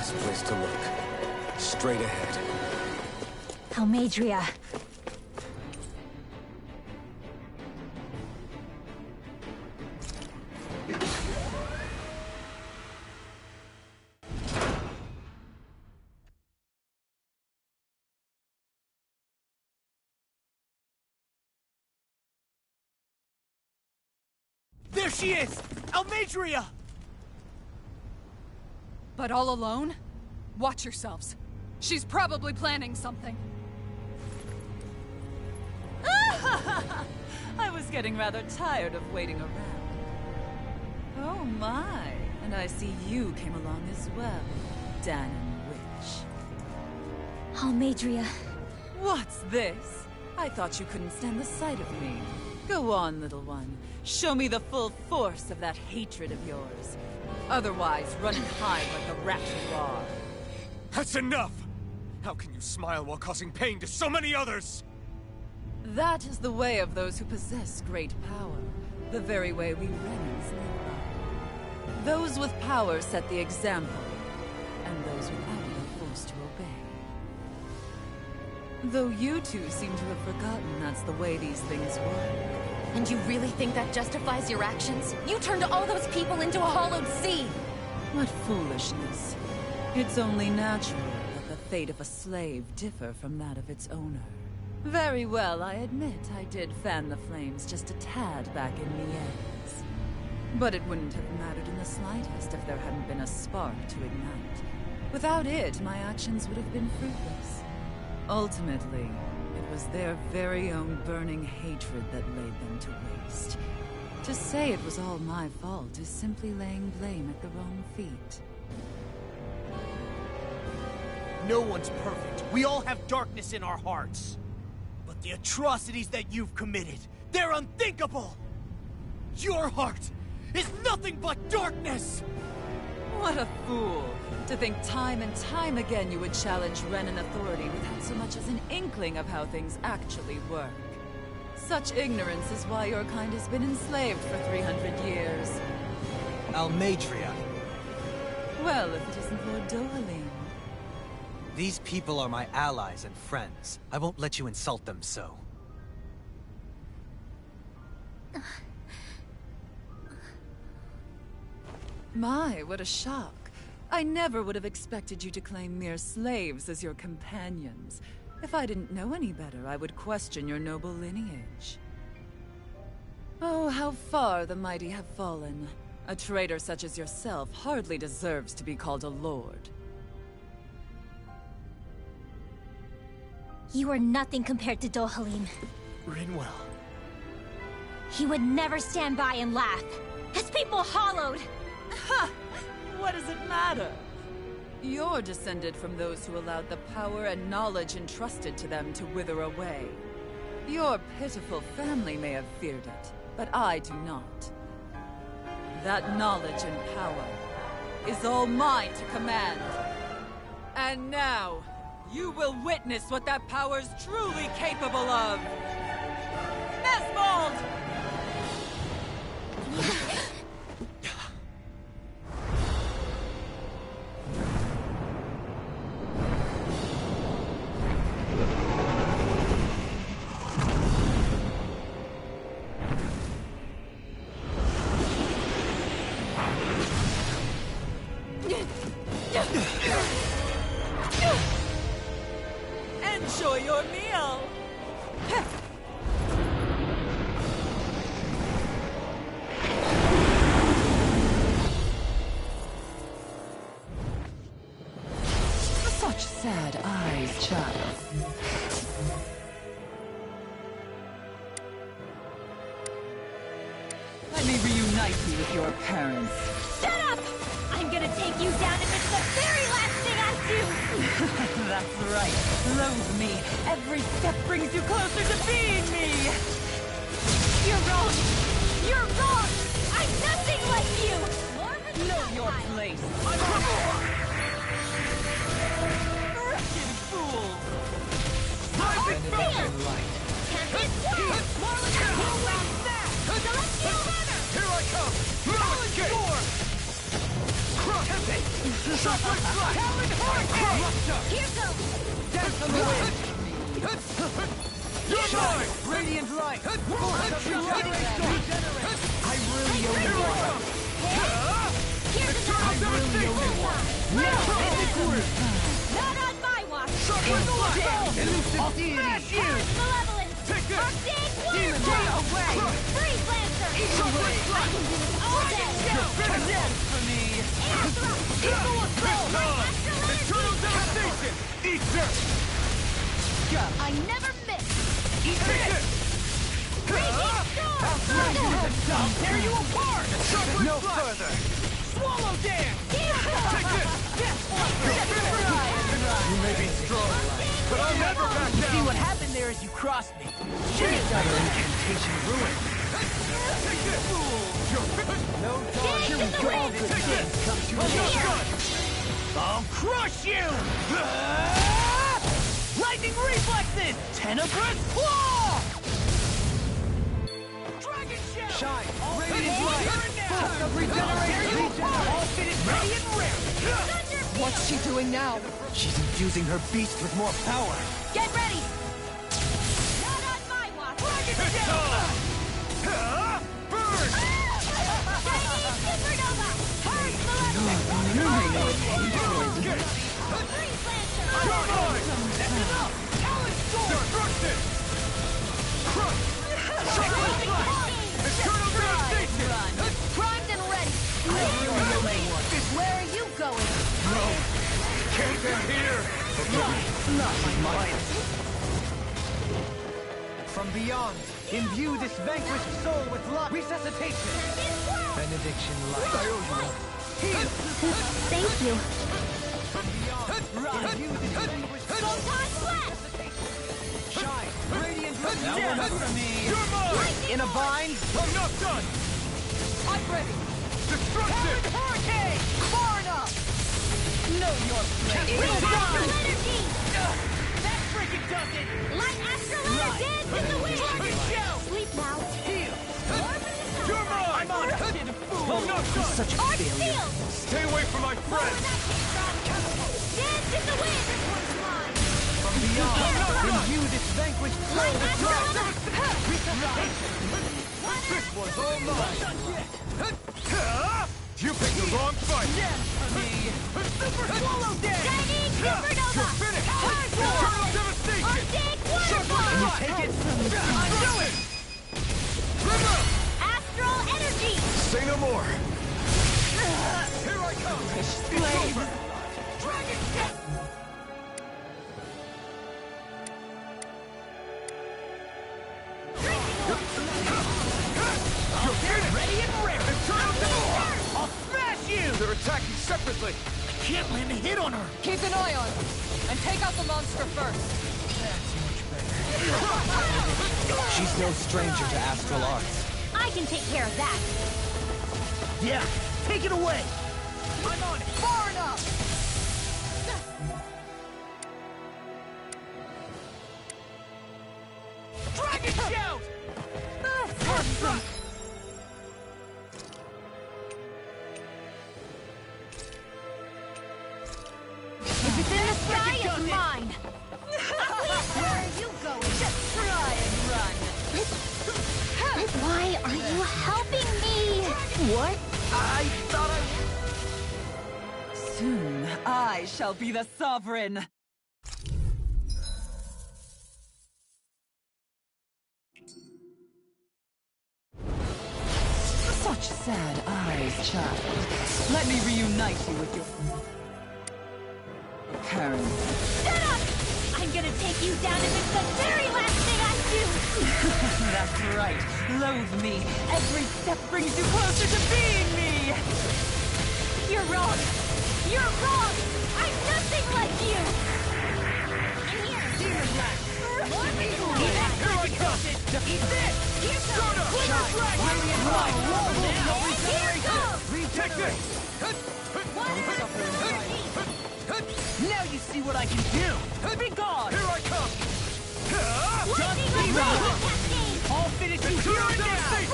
best place to look. Straight ahead. Almadria. There she is! Almadria! But all alone? Watch yourselves. She's probably planning something. I was getting rather tired of waiting around. Oh my, and I see you came along as well, Danon Witch. Almadria. What's this? I thought you couldn't stand the sight of me. Go on, little one. Show me the full force of that hatred of yours. Otherwise, run and hide like the rat you are. That's enough! How can you smile while causing pain to so many others? That is the way of those who possess great power. The very way we Renans live by. Those with power set the example, and those without it are forced to obey. Though you two seem to have forgotten that's the way these things work. And you really think that justifies your actions? You turned all those people into a hollowed sea! What foolishness. It's only natural that the fate of a slave differ from that of its owner. Very well, I admit I did fan the flames just a tad back in Niez. But it wouldn't have mattered in the slightest if there hadn't been a spark to ignite. Without it, my actions would have been fruitless. Ultimately, it was their very own burning hatred that laid them to waste. To say it was all my fault is simply laying blame at the wrong feet. No one's perfect. We all have darkness in our hearts. But the atrocities that you've committed, they're unthinkable! Your heart is nothing but darkness! What a fool! To think time and time again you would challenge Renan authority without so much as an inkling of how things actually work. Such ignorance is why your kind has been enslaved for 300 years. Almadria. Well, if it isn't Lord Dohalim. These people are my allies and friends. I won't let you insult them so. My, what a shock. I never would have expected you to claim mere slaves as your companions. If I didn't know any better, I would question your noble lineage. Oh, how far the mighty have fallen. A traitor such as yourself hardly deserves to be called a lord. You are nothing compared to Dohalim. Rinwell. He would never stand by and laugh. His people hollowed! Ha! What does it matter? You're descended from those who allowed the power and knowledge entrusted to them to wither away. Your pitiful family may have feared it, but I do not. That knowledge and power is all mine to command. And now, you will witness what that power's truly capable of! Nesmold! Enjoy your meal! Such sad eyes, child. Let me reunite you with your parents. Shut up! I'm gonna take you down if it's the very last thing I do! That's right. Loathe me. Every step brings you closer to being me! You're wrong! You're wrong! I'm nothing like you! Know your place! Frickin' fool! Can't this work? More like a whirlwind snap! Celestial runner! Here I come! Knowledge Door! it! Shockwave strike! Talon Hurricane! Here goes! Dance on the wind! You're mine! Radiant light! Force of regeneration! I really owe you one! Here's I another! really owe you one! Not on my watch! Shockwave strike! Elusive deity! Earth malevolence! Take this! Arctic Demon water! Blade! Freeze Lancer! Away! I can do this all day! Dance for me! Air thrust! Eagle assault! Eternal devastation! Eat this! I never miss! Eat this! Raging storm! I'll tear you apart! No further! Swallow dance! Take this! You may be strong, but I'll never back down! See what happened there is you crossed me. Your incantation ruined. Take this! No Dance in the wind! good things come to an end. I'll crush you! Lightning reflexes! Tenebrous claw! Dragon shell! Shine! Radiant light! Force of regeneration! All fitted ready and rare! What's she doing now? She's infusing her beast with more power. Get ready! Not on my watch! Dragon shell! Burn! Chinese supernova! Earth malevolence! Freeze Lancer! Talon storm! Destruction! Crush! Eternal devastation! Primed and ready! Where are you going? Can't end here! Not my mind. From beyond, imbue this vanquished soul with luck. Resuscitation. Benediction light. I owe you. Heal. Thank you. From beyond, imbue this vanquished soul. Photon blast! Shine. Radiant death for me. You're mine! In a bind. I'm not done! I'm ready. Destruction! Hurricane. Far enough. Know your place. Astral energy! That freaking does it. Light astral energy! Dance in the wind! Dragon shell. Sleep now. Heal. You're mine! I'm on it. Fool. I'm not done! Such a Arc failure. field! Stay away from my Where friends! that came from? Dance in the wind! This one's mine! From beyond, imbue this vanquished soul Light with astral luck. energy! This one's all mine! You picked the wrong fight! Super swallow dance! Shining supernova! You're finished! Earth Eternal malevolence! devastation! Arctic Can you waterfall! take it? I do it! River! Astral energy! Say no more! Here I come! It's over! Dragon death! You're finished! Ready and rare! Eternal devastation! I'll smash you! They're attacking separately! Can't land a hit on her! Keep an eye on her. And take out the monster first. She's no stranger to astral arts. I can take care of that. Yeah, take it away! I'm on it! Far enough! Dragon shout! If it's in the sky, it's mine! Where are you going? Just try and run. Why are you helping me? What? I thought Soon, I shall be the sovereign. Such sad eyes, child. Let me reunite you with your parents. Shut up! I'm gonna take you down if it's the very last thing I do! That's right. Loathe me. Every step brings you closer to being me. You're wrong! You're wrong! I'm nothing like you! I'm here! Demon Blast! More people! Here I come! Eat this! Here goes! Shine! Brilliant light! Here Regeneration! goes! Take this! Now you see what I can do! Be gone! Here I come! Lightning Just cascade! I'll finish you here and now!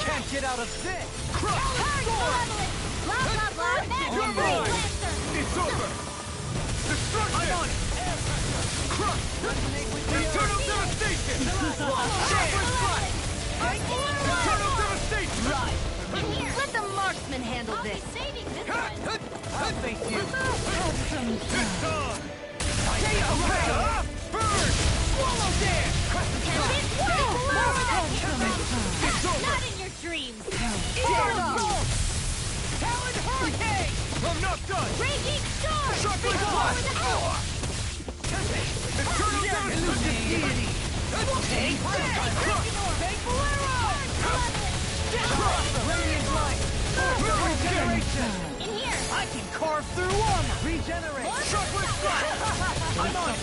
Can't get out of this! Hurry, malevolent! Blah, blah, blah! Magic Blade Lancer! It's over! Destruction! I'm on it! Crush! Eternal devastation! Eternal devastation! Right! In here! Let the marksman handle this! I'll be saving this one! I'll face you! It's on! Burn! Swallow there! Not in your dreams! Talon Hurricane! I'm not done! Raging Storm! Sharply Before flash! the hole! Eternal devastation! Deity! Take this! Take Bolero! Radiant light! Regeneration! In here! I can carve through armor! Regenerate! Sharply flash! I'm on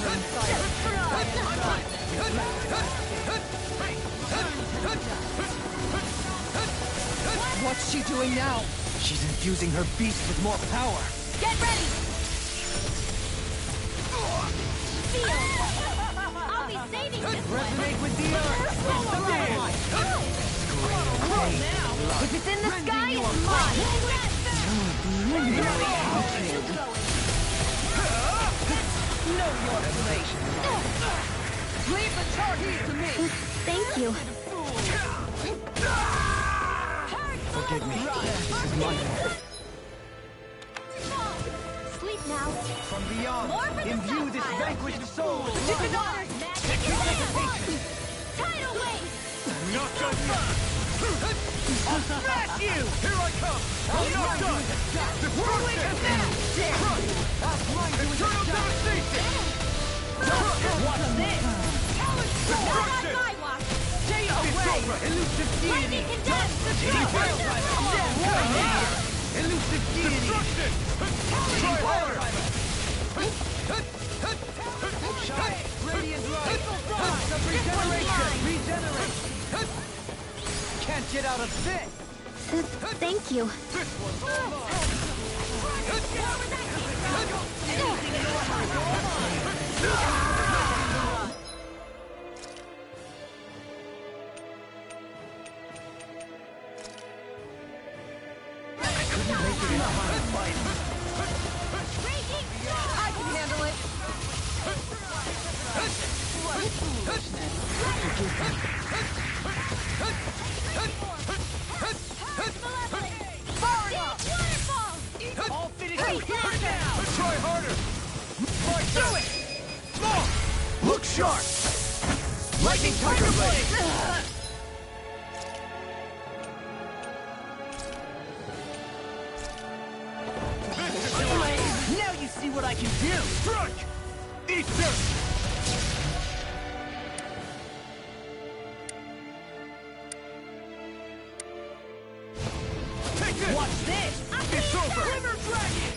What's she doing now? She's infusing her beast with more power! Get ready! Feel! I'll be saving this one! Resonate with the earth! If it's in the sky, it's mine! Know your place! Leave the Tarhees to me! Thank you. Forgive me. This is my fault. Sleep now. From beyond, More for the imbue this South vanquished soul with Chicken life. Honor! Magic Land! Tidal Wave! Not done yet! I'll smash you! Here I come! I'm not done! Destruction! I'll blind you with Eternal the shadow. devastation! What's this? Not on my watch! Stay away! Elusive deity! Lightning condemned! Elusive deity! Destruction! Try harder! Shine! Radiant light! Pulse of regeneration! Regenerate! Can't get out of this! Thank you. This one's all mine! I can handle it! Waterfall! All finished! Hey, now! Try harder! Like do it! Small! Look sharp! Lightning Tiger Blade! Now you see what I can do! Strike! Eat dirt! Take this! Watch this! It's over! River Dragon!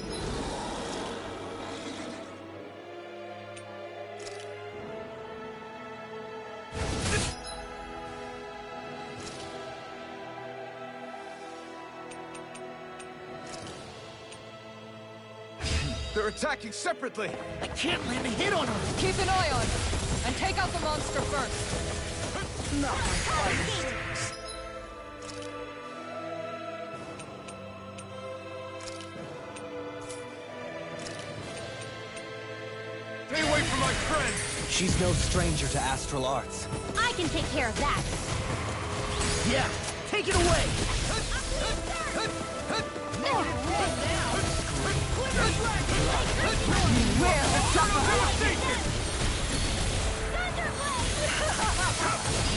They're attacking separately! I can't land a hit on her! Keep an eye on her, and take out the monster first. Not my finest. Stay away from my friend! She's no stranger to astral arts. I can take care of that. Yeah, take it away!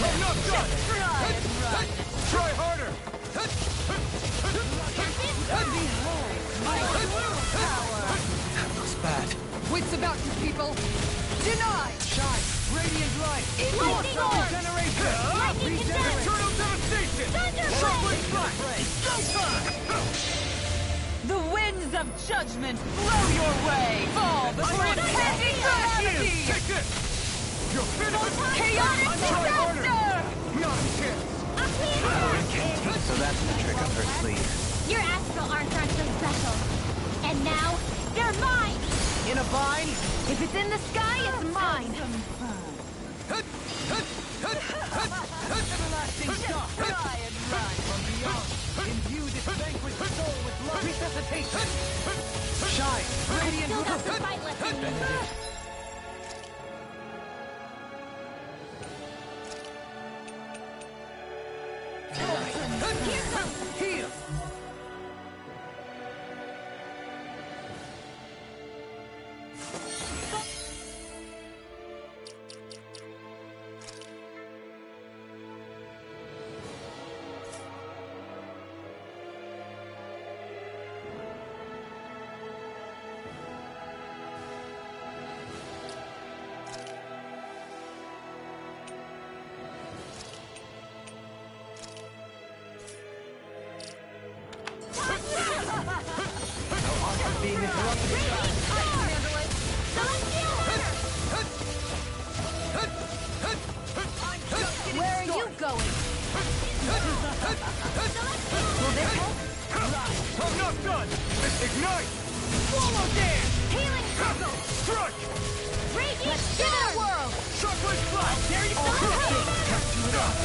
I'm not done! Try harder! That looks bad. Wits about you, people! Denied! Shine! Radiant light! Lightning orb! Regeneration! Lightning condemned! Eternal devastation! Thunderblade! The winds of judgment blow your way! Fall before impending calamity! Take this! You're finished! Chaotic Try harder! disaster! Not a chance! So that's the trick up her sleeve. Your astral arts aren't so special. And now, they're mine! In a bind? If it's in the sky, it's mine! Everlasting shock! Try and run. going. I'm not done! Ignite! Swallow dance! Healing circle! Strike! Raging storm! World! Shockwave flash! There you go! Catching it up!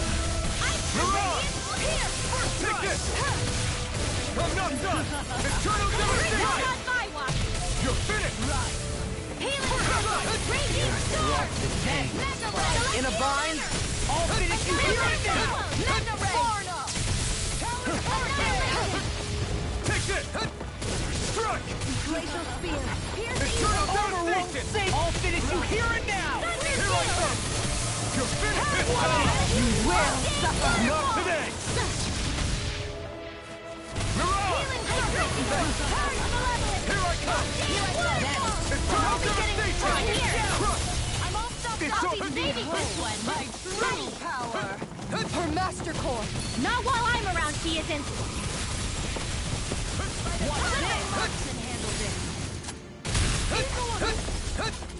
Ice Mirage! here! Take this! I'm not done! Eternal Not devastation! on my watch! You're finished! Healing circle! Raging storm! Mega ray! In a bind? I'll finish you here and now! Mega ray! Take this! Strike! Glacial spear! Piercing Eternal Won't devastation! save! I'll finish you here and now! Here I come! You're finished this time! You will suffer! Not today! Mirage! Healing circle! Purge malevolence! Here I come! Eternal devastation! Crush! I'm all stuffed It's up! over. Maybe this one! My true power! Her master core! Not while I'm around, she isn't!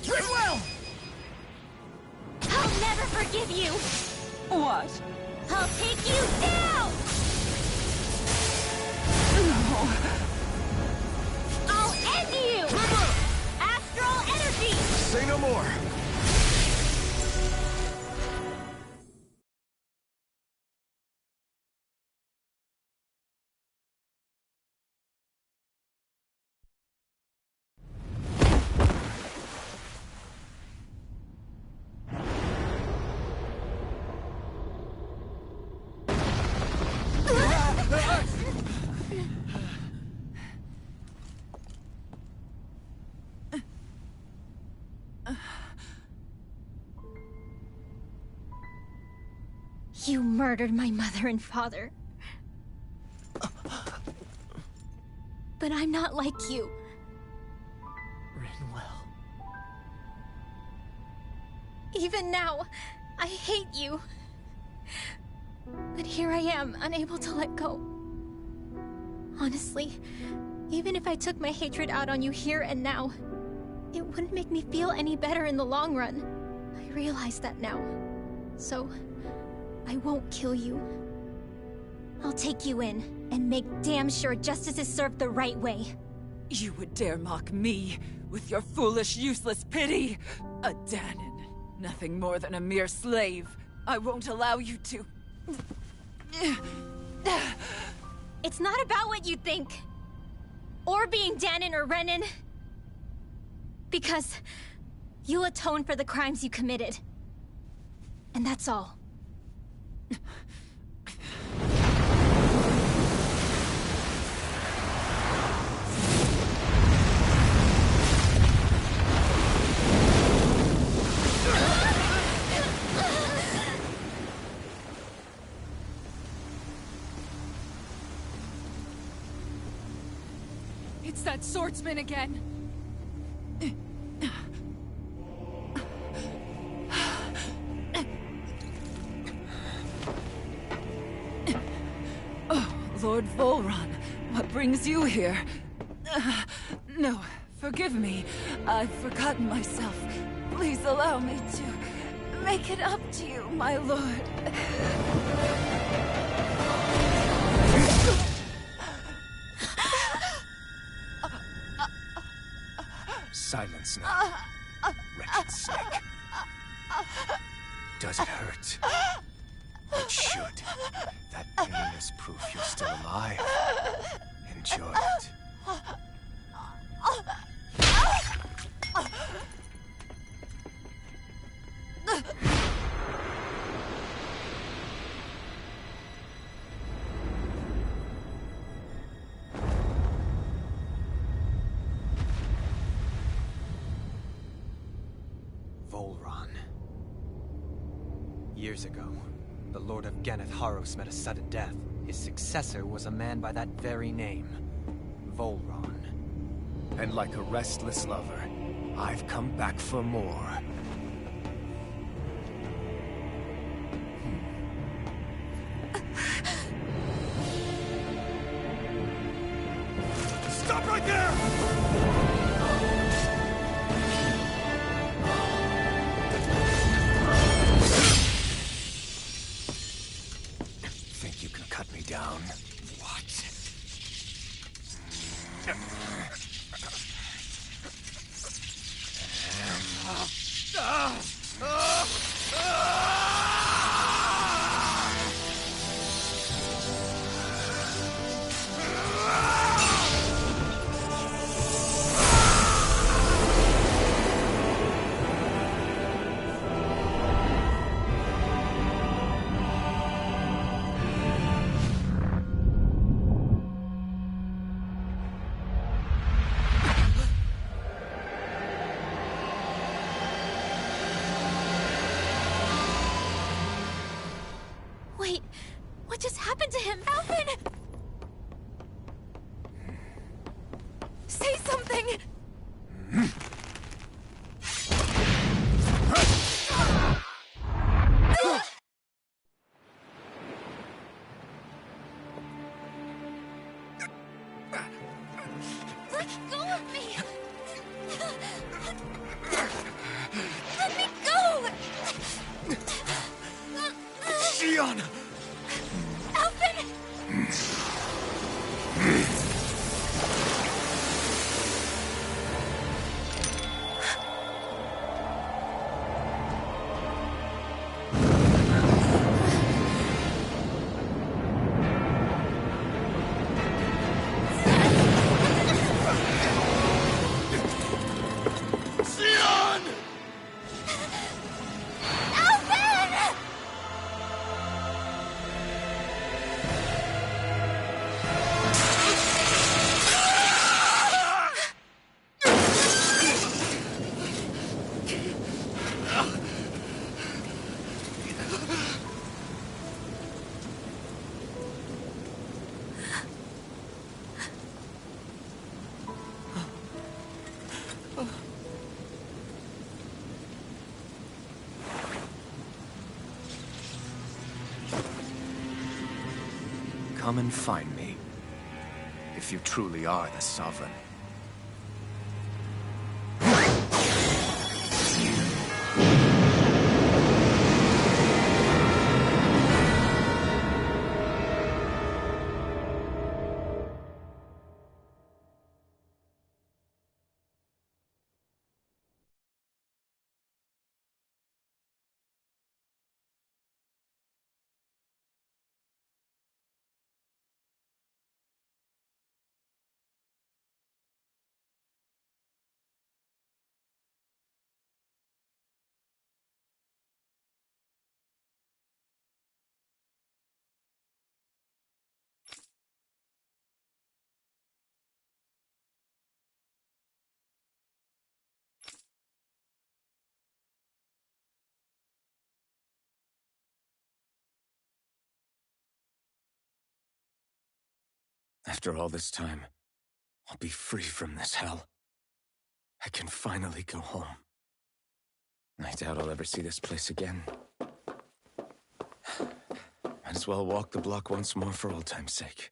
Goodwill! I'll never forgive you! What? I'll take you down! I'll end you! Astral energy! Say no more! You murdered my mother and father. But I'm not like you. Rinwell. Even now, I hate you. But here I am, unable to let go. Honestly, even if I took my hatred out on you here and now, it wouldn't make me feel any better in the long run. I realize that now. So, I won't kill you. I'll take you in, and make damn sure justice is served the right way. You would dare mock me with your foolish, useless pity? A Danon, nothing more than a mere slave. I won't allow you to... It's not about what you think. Or being Danon or Renan. Because you'll atone for the crimes you committed. And that's all. It's that swordsman again! Oh, Lord Volron, what brings you here? No, forgive me. I've forgotten myself. Please allow me to make it up to you, my lord. Silence now, wretched snake. Does it hurt? It should. That pain is proof you're still alive. Enjoy it. Volron. Years ago, the Lord of Ganneth Haros met a sudden death. His successor was a man by that very name, Volron. And like a restless lover, I've come back for more. Stop right there! happened to him? Alvin! Say something! Let go of me! Let me go! Xion! Alvin! Xion! Alvin! Come and find me, if you truly are the Sovereign. After all this time, I'll be free from this hell. I can finally go home. I doubt I'll ever see this place again. Might as well walk the block once more for old time's sake.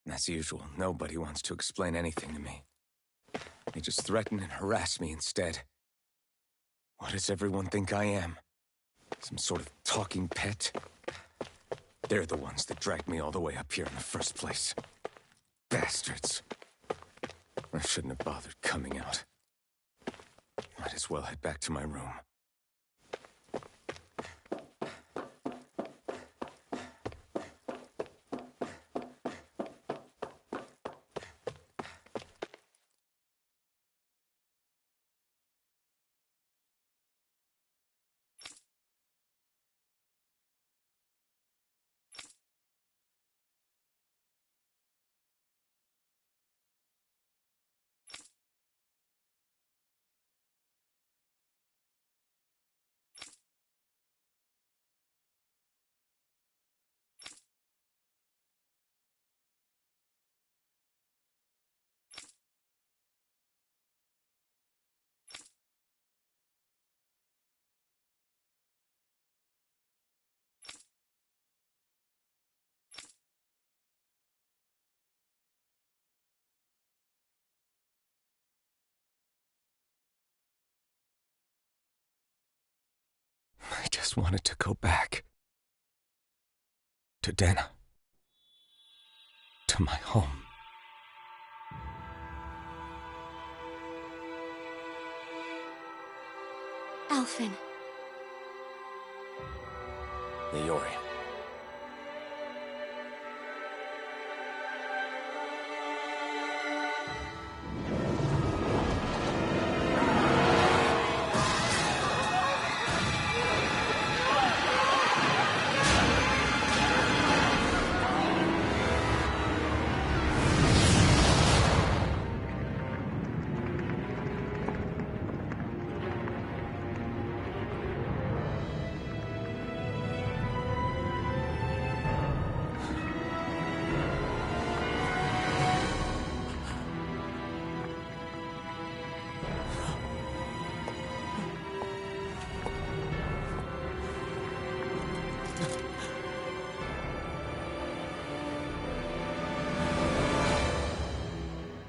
As usual, nobody wants to explain anything to me. They just threaten and harass me instead. What does everyone think I am? Some sort of talking pet? They're the ones that dragged me all the way up here in the first place. Bastards. I shouldn't have bothered coming out. Might as well head back to my room. I just wanted to go back. To Dana. To my home. Alphen. Iori.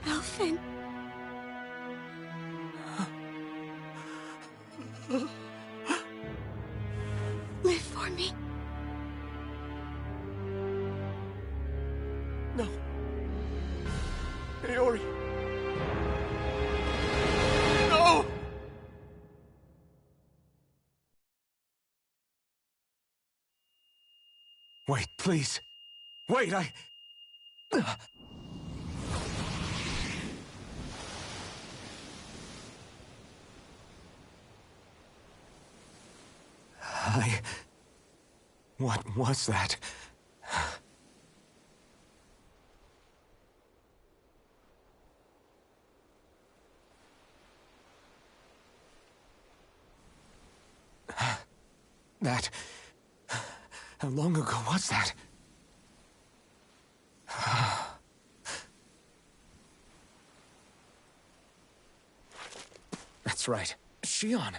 Alphen. Live for me. No. Iori. No! Wait, please. Wait, I... What was that? That... How long ago was that? That's right. Shion.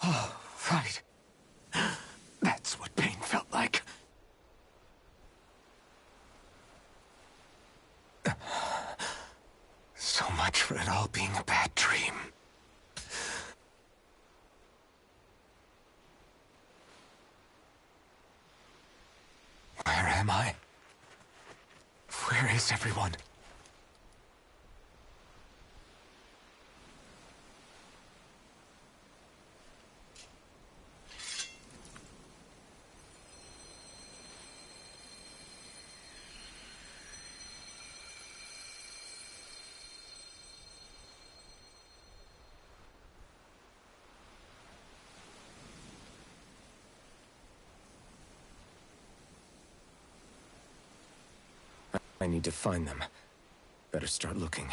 Oh, right. That's what pain felt like. So much for it all being a bad dream. Where am I? Where is everyone? I need to find them. Better start looking.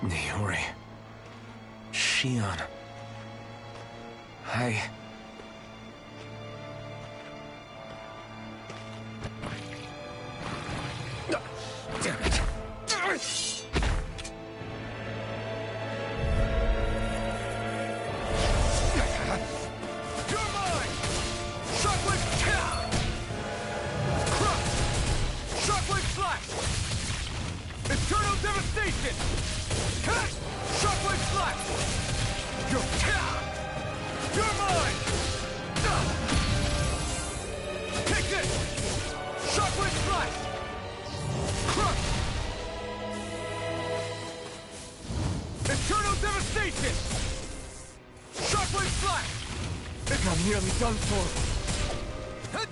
Niori. Shion. Damn it. You're mine! Shockwave Cow! Crush! Shockwave Slash! Eternal Devastation! Cut! Shockwave Slash! You're Cow! You're mine! Take this! Shockwave Slash! Crush! Eternal Devastation! Shockwave Slash! I'm nearly done for. Hit!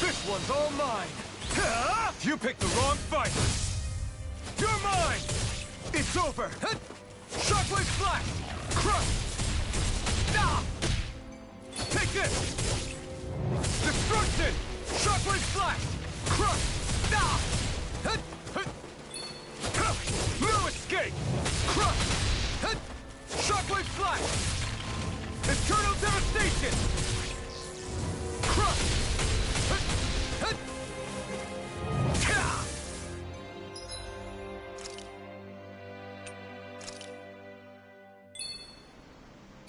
This one's all mine! You picked the wrong fight! You're mine! It's over! Hit! Shockwave Slash! Crush! Ah! Take this! Destruction! Shockwave Slash! Crush! Ah! Hit! Hit! No escape! Crush! Hit! Shockwave Slash! Eternal Devastation! Crush! Hit! Hit! Ka!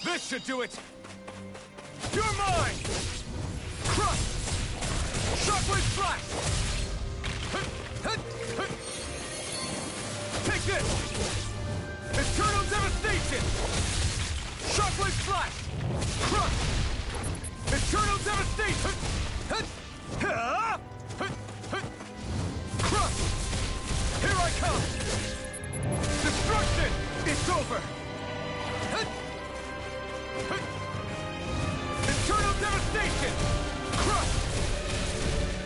This should do it! You're mine! Crush! Shockwave Slash! Hit! Hit! Hit! Take this! Eternal Devastation! Shockwave Slash! Crush! Eternal Devastation! Hit! Ha! Hit! Hit! Crush! Here I come! Destruction! It's over! Hit! Hit! Eternal Devastation! Crush!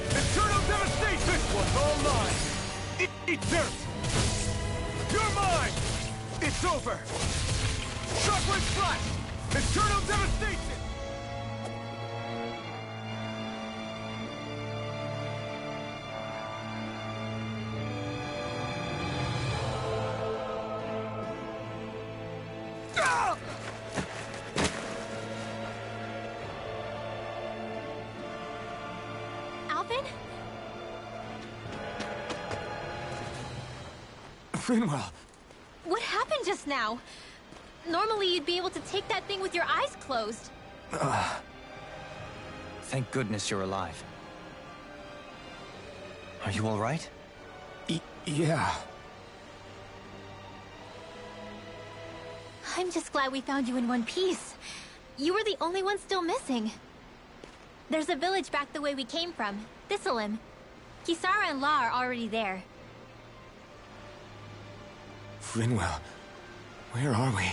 Eternal Devastation! This one's all mine! Eat dirt! You're mine! It's over! Shockwave Slash! Eternal Devastation! Ah! Alvin? Finwell. What happened just now? Normally you'd be able to take that thing with your eyes closed. Thank goodness you're alive. Are you all right? Yeah. I'm just glad we found you in one piece. You were the only one still missing. There's a village back the way we came from, Thistleim. Kisara and La are already there. Finwell. Where are we?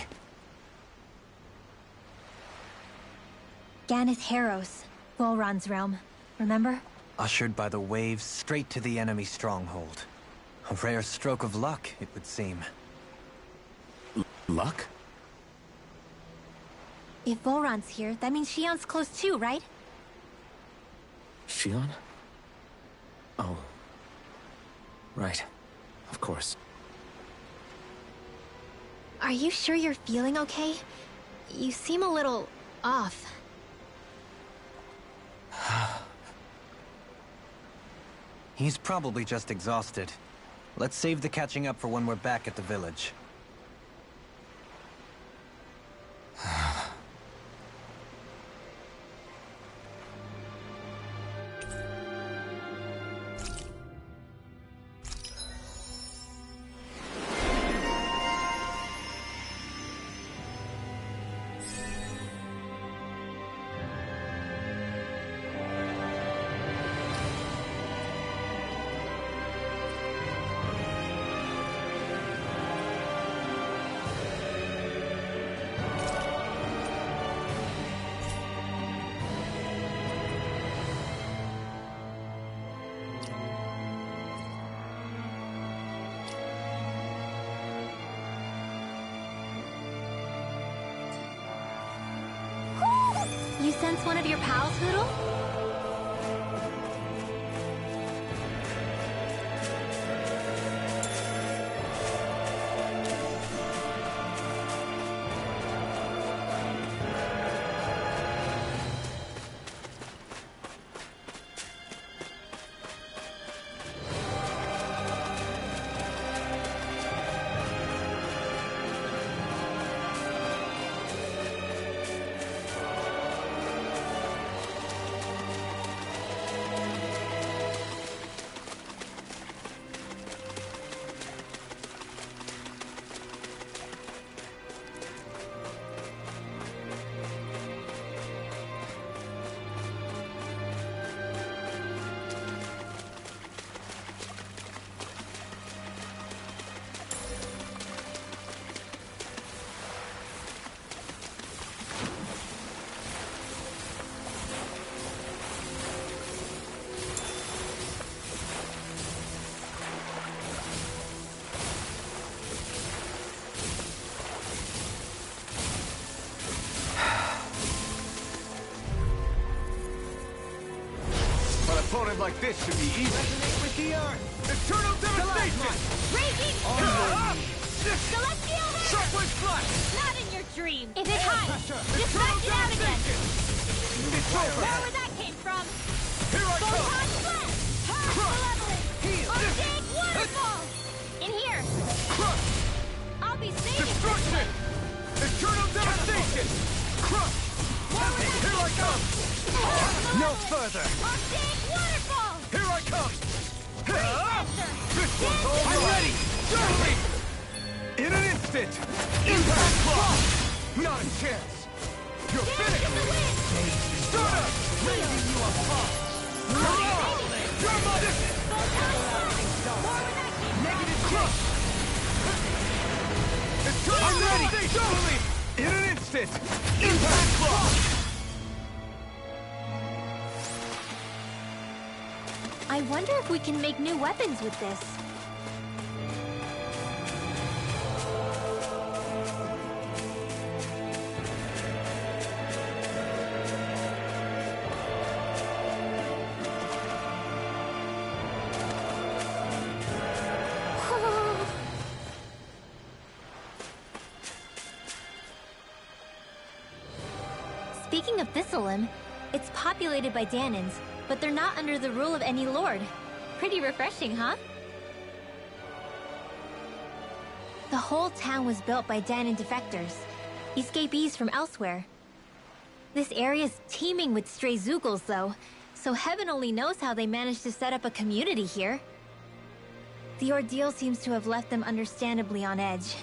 Ganeth Haros, Volron's realm. Remember? Ushered by the waves straight to the enemy stronghold. A rare stroke of luck, it would seem. Luck? If Volron's here, that means Shion's close too, right? Shion? Oh. Right. Of course. Are you sure you're feeling okay? You seem a little off. He's probably just exhausted. Let's save the catching up for when we're back at the village. You sense one of your pals, Hoodle? opponent like this should be easy. Resonate with the earth. Eternal devastation! Raging Celestial Hit! Shockwave flash! Not in your dream! If it hides, just back it out again! It's over! Where would that came from? Here I come! Photon Blast! Malevolent! Arctic Waterfall! In here! Crush! I'll be saving Destruction! Eternal devastation! Crush! Here I come! No further! Arctic Waterfall! Here I come! Master! This one's all I'm ready! Surely! In an instant! Impact block! Not a chance! You're Dance finished! in the wind! Stardust! Raising you apart! You're my Photon Blast! More where that came from! negative crush! I'm ready! Surely! In an instant! Impact block! I wonder if we can make new weapons with this. Speaking of Thistleum, it's populated by Danons, but they're not under the rule of any lord. Pretty refreshing, huh? The whole town was built by Danon defectors, escapees from elsewhere. This area's teeming with stray Zoogles, though, so heaven only knows how they managed to set up a community here. The ordeal seems to have left them understandably on edge.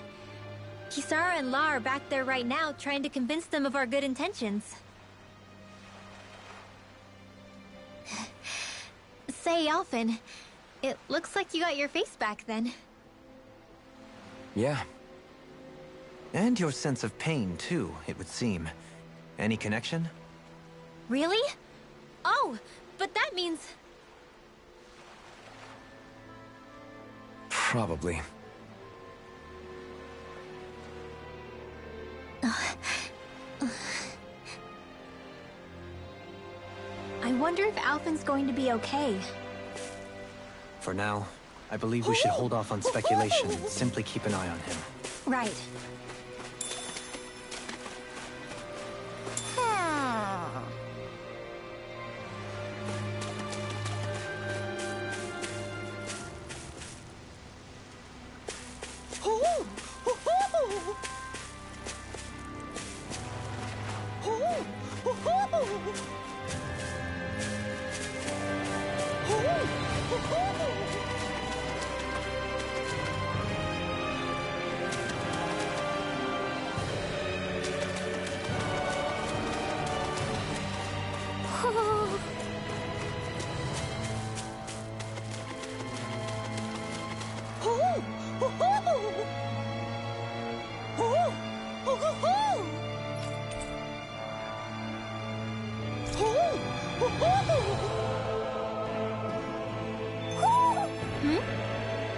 Kisara and La are back there right now, trying to convince them of our good intentions. Say, Alphen, it looks like you got your face back then. Yeah. And your sense of pain, too, it would seem. Any connection? Really? Oh, but that means... Probably. I wonder if Alphen's going to be okay. For now, I believe we should hold off on speculation and simply keep an eye on him. Right.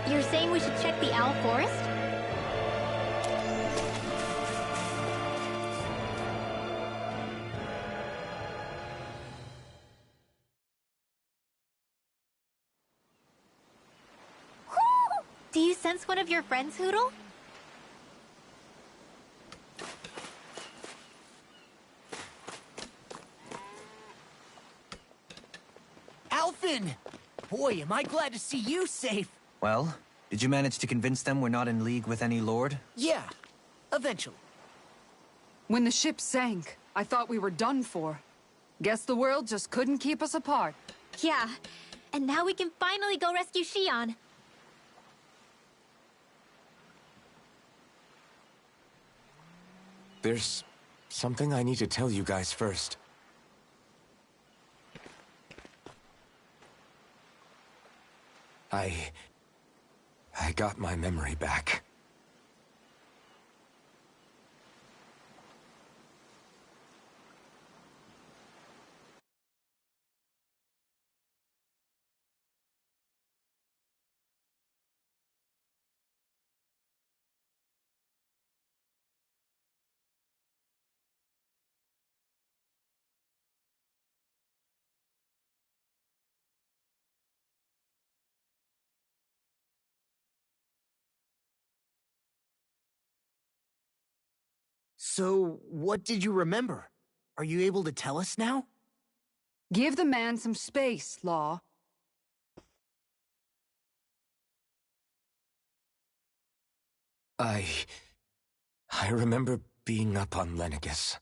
You're saying we should check the Owl Forest? Do you sense one of your friends, Hootle? Alphen! Boy, am I glad to see you safe. Well, did you manage to convince them we're not in league with any lord? Yeah, eventually. When the ship sank, I thought we were done for. Guess the world just couldn't keep us apart. Yeah, and now we can finally go rescue Shion. There's something I need to tell you guys first. I got my memory back. So, what did you remember? Are you able to tell us now? Give the man some space, Law. I remember being up on Lenegis.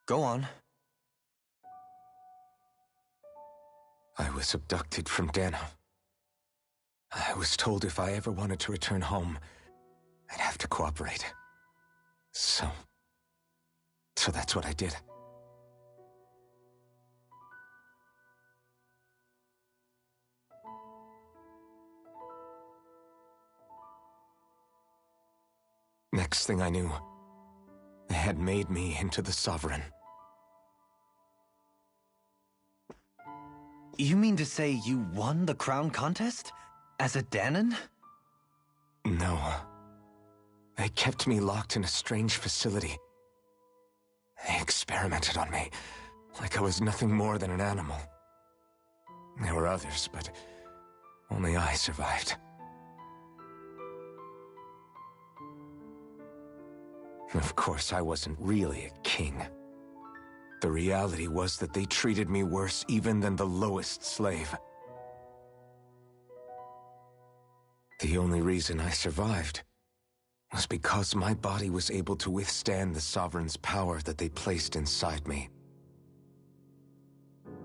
Go on. I was abducted from Dano. I was told if I ever wanted to return home, I'd have to cooperate. So that's what I did. Next thing I knew, they had made me into the Sovereign. You mean to say you won the crown contest? As a Danon? No. They kept me locked in a strange facility. They experimented on me, like I was nothing more than an animal. There were others, but only I survived. Of course, I wasn't really a king. The reality was that they treated me worse even than the lowest slave. The only reason I survived was because my body was able to withstand the Sovereign's power that they placed inside me.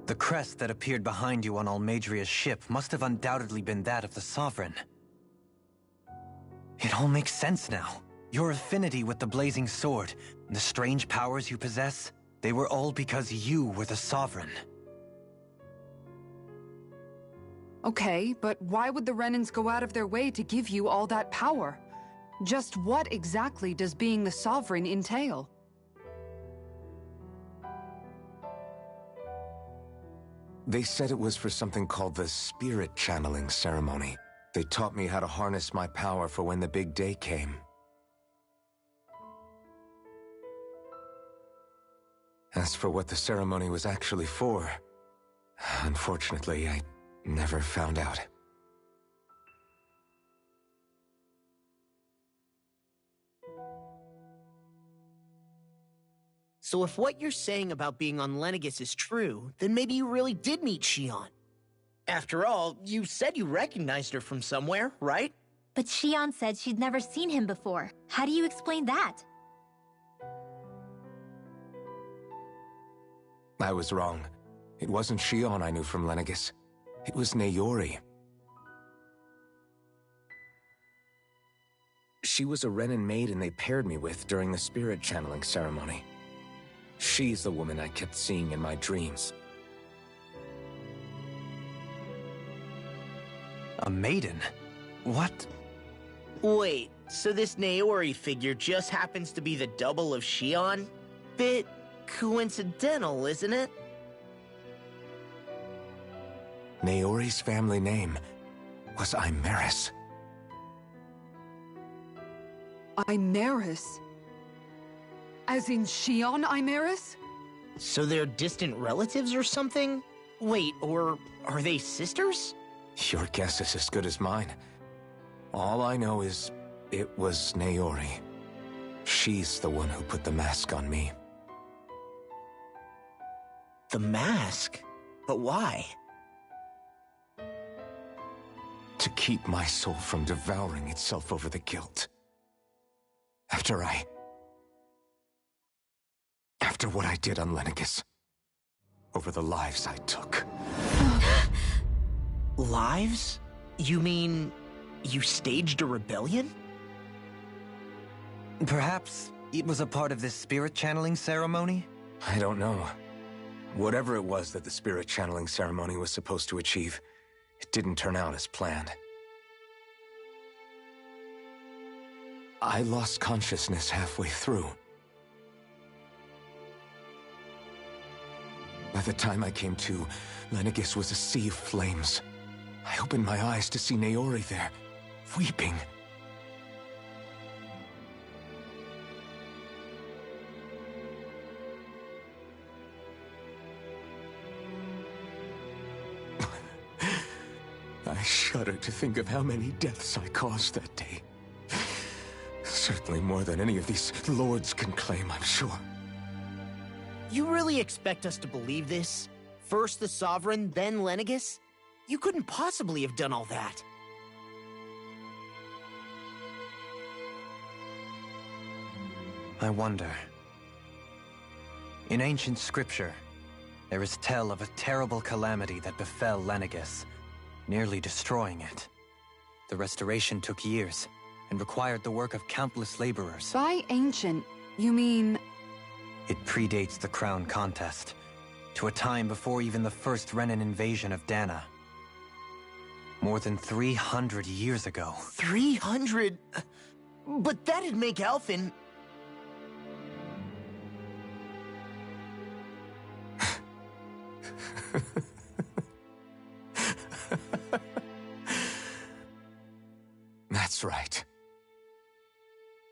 The crest that appeared behind you on Almadria's ship must have undoubtedly been that of the Sovereign. It all makes sense now. Your affinity with the Blazing Sword, and the strange powers you possess, they were all because you were the Sovereign. Okay, but why would the Renans go out of their way to give you all that power? Just what exactly does being the Sovereign entail? They said it was for something called the Spirit Channeling Ceremony. They taught me how to harness my power for when the big day came. As for what the ceremony was actually for, unfortunately, I never found out. So if what you're saying about being on Lenegis is true, then maybe you really did meet Xion. After all, you said you recognized her from somewhere, right? But Xion said she'd never seen him before. How do you explain that? I was wrong. It wasn't Xion I knew from Lenegis. It was Naori. She was a Renan maiden they paired me with during the spirit channeling ceremony. She's the woman I kept seeing in my dreams. A maiden? What? Wait, so this Naori figure just happens to be the double of Xion? Bit coincidental, isn't it? Naori's family name was Imeris. Imeris? As in Xion Imeris? So they're distant relatives or something? Wait, or are they sisters? Your guess is as good as mine. All I know is it was Naori. She's the one who put the mask on me. The mask? But why? To keep my soul from devouring itself over the guilt. After what I did on Lenegis. Over the lives I took. Lives? You mean you staged a rebellion? Perhaps it was a part of this spirit channeling ceremony? I don't know. Whatever it was that the spirit channeling ceremony was supposed to achieve, it didn't turn out as planned. I lost consciousness halfway through. By the time I came to, Lenegis was a sea of flames. I opened my eyes to see Naori there, weeping. shudder to think of how many deaths I caused that day. Certainly more than any of these lords can claim, I'm sure. You really expect us to believe this? First the Sovereign, then Lenegis? You couldn't possibly have done all that. I wonder. In ancient scripture, there is tell of a terrible calamity that befell Lenegis, nearly destroying it. The restoration took years, and required the work of countless laborers. By ancient, you mean... It predates the crown contest, to a time before even the first Renan invasion of Dana. More than 300 years ago. 300? But that'd make Alphen... That's right.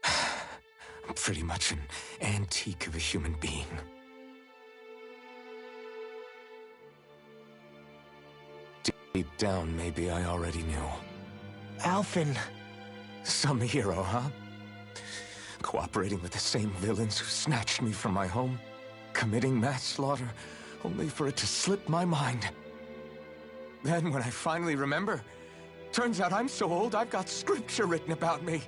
I'm pretty much an antique of a human being. Deep down, maybe I already knew. Alphen... Some hero, huh? Cooperating with the same villains who snatched me from my home, committing mass slaughter, only for it to slip my mind. Then, when I finally remember, turns out I'm so old I've got scripture written about me.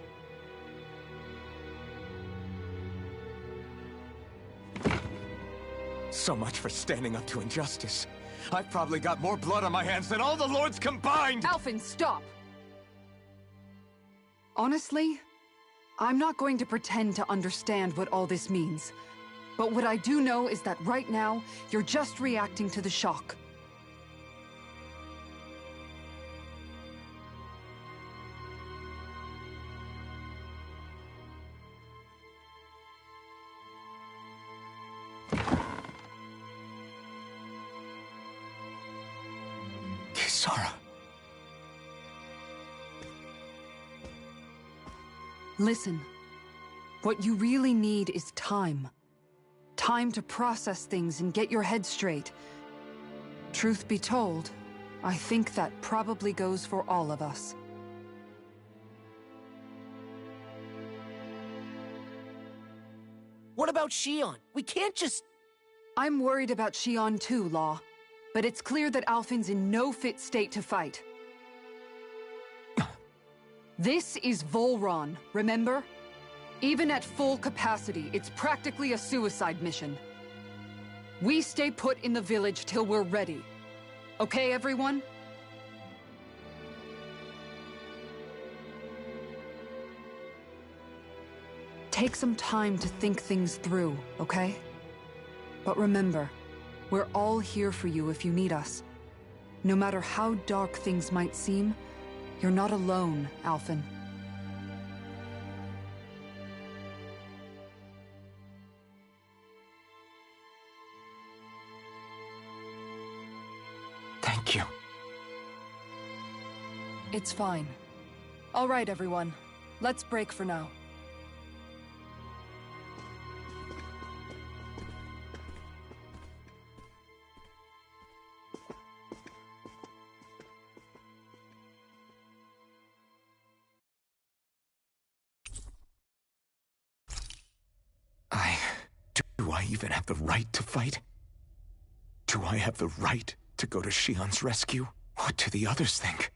So much for standing up to injustice. I've probably got more blood on my hands than all the lords combined! Alphen, stop! Honestly, I'm not going to pretend to understand what all this means. But what I do know is that right now, you're just reacting to the shock. Kisara. Listen, what you really need is time. Time to process things and get your head straight. Truth be told, I think that probably goes for all of us. What about Shion? We can't just... I'm worried about Shion too, Law. But it's clear that Alphen's in no fit state to fight. This is Volron, remember? Even at full capacity, it's practically a suicide mission. We stay put in the village till we're ready. Okay, everyone? Take some time to think things through, okay? But remember, we're all here for you if you need us. No matter how dark things might seem, you're not alone, Alphen. Thank you. It's fine. All right, everyone. Let's break for now. Do I even have the right to fight? Do I have the right to go to Shion's rescue? What do the others think?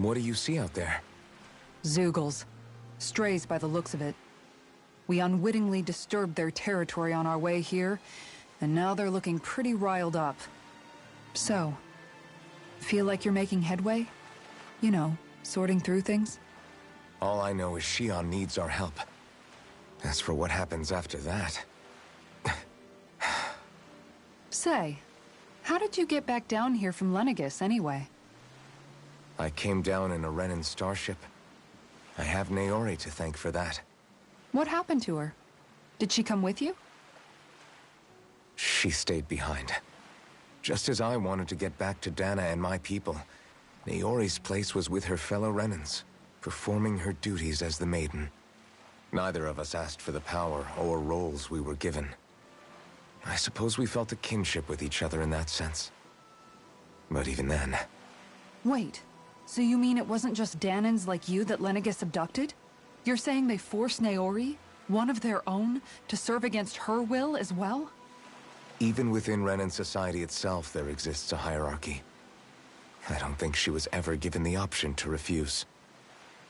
What do you see out there? Zeugles. Strays by the looks of it. We unwittingly disturbed their territory on our way here, and now they're looking pretty riled up. So, feel like you're making headway? You know, sorting through things? All I know is Shion needs our help. As for what happens after that... Say, how did you get back down here from Lenegis, anyway? I came down in a Renan starship. I have Naori to thank for that. What happened to her? Did she come with you? She stayed behind. Just as I wanted to get back to Dana and my people, Naori's place was with her fellow Renans, performing her duties as the Maiden. Neither of us asked for the power or roles we were given. I suppose we felt a kinship with each other in that sense. But even then... Wait, so you mean it wasn't just Danans like you that Lenegis abducted? You're saying they forced Naori, one of their own, to serve against her will as well? Even within Renan society itself, there exists a hierarchy. I don't think she was ever given the option to refuse.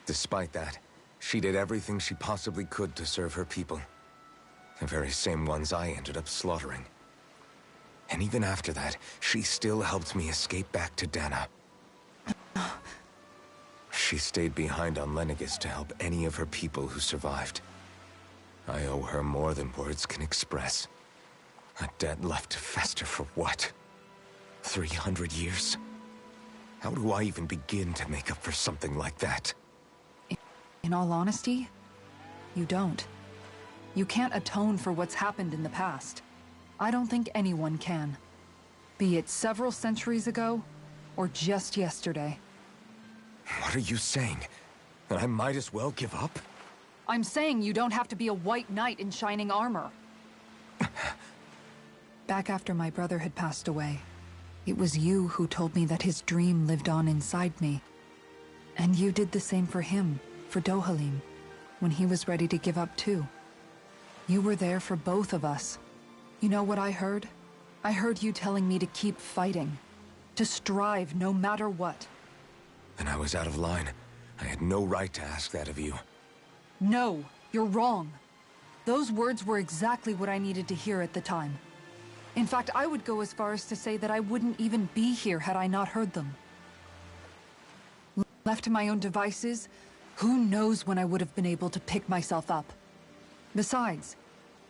Despite that, she did everything she possibly could to serve her people. The very same ones I ended up slaughtering. And even after that, she still helped me escape back to Dana. She stayed behind on Lenegis to help any of her people who survived. I owe her more than words can express. A debt left to fester for what? 300 years? How do I even begin to make up for something like that? In all honesty, you don't. You can't atone for what's happened in the past. I don't think anyone can. Be it several centuries ago, or just yesterday. What are you saying? That I might as well give up? I'm saying you don't have to be a white knight in shining armor. Back after my brother had passed away, it was you who told me that his dream lived on inside me. And you did the same for him, for Dohalim, when he was ready to give up too. You were there for both of us. You know what I heard? I heard you telling me to keep fighting. To strive no matter what. Then I was out of line. I had no right to ask that of you. No, you're wrong. Those words were exactly what I needed to hear at the time. In fact, I would go as far as to say that I wouldn't even be here had I not heard them. Left to my own devices, who knows when I would have been able to pick myself up. Besides,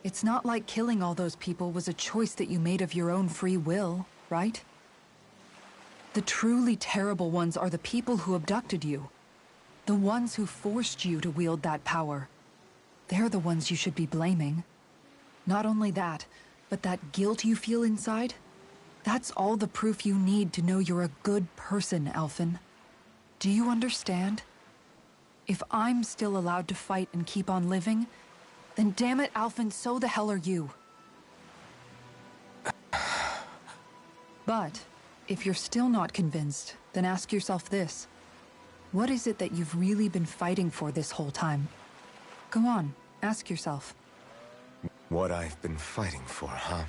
it's not like killing all those people was a choice that you made of your own free will, right? The truly terrible ones are the people who abducted you. The ones who forced you to wield that power. They're the ones you should be blaming. Not only that, but that guilt you feel inside, that's all the proof you need to know you're a good person, Alphen. Do you understand? If I'm still allowed to fight and keep on living, then damn it, Alphen, so the hell are you. But, if you're still not convinced, then ask yourself this. What is it that you've really been fighting for this whole time? Go on, ask yourself. What I've been fighting for, huh?